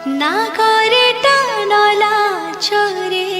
নাগরে টানলা চরে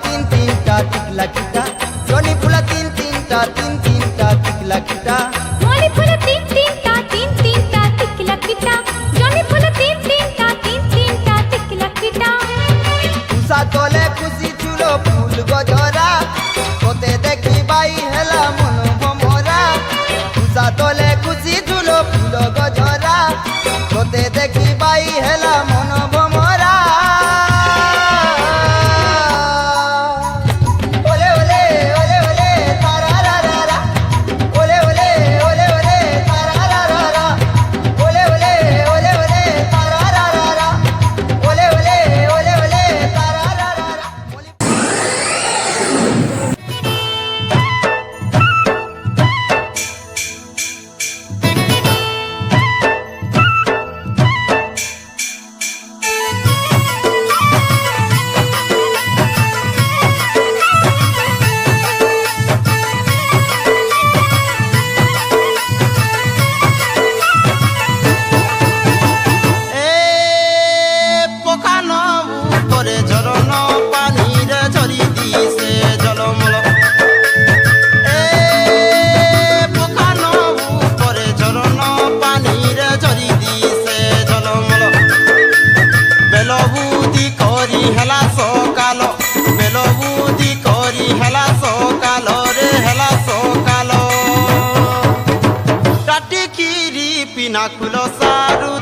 तीन तीनटा टिकला किटा जनी फुला तीन तीनटा टिकला किटा मली फुला तीन तीनटा टिकला किटा जनी फुला तीन तीनटा टिकला किटा उषा तले खुशी चुलो फूल गजरा तोते देखी बाई हेला मन भमरा उषा तले खुशी चुलो फूल गजरा तोते देखी बाई हेला मन भमरा पिनाकुलो सारू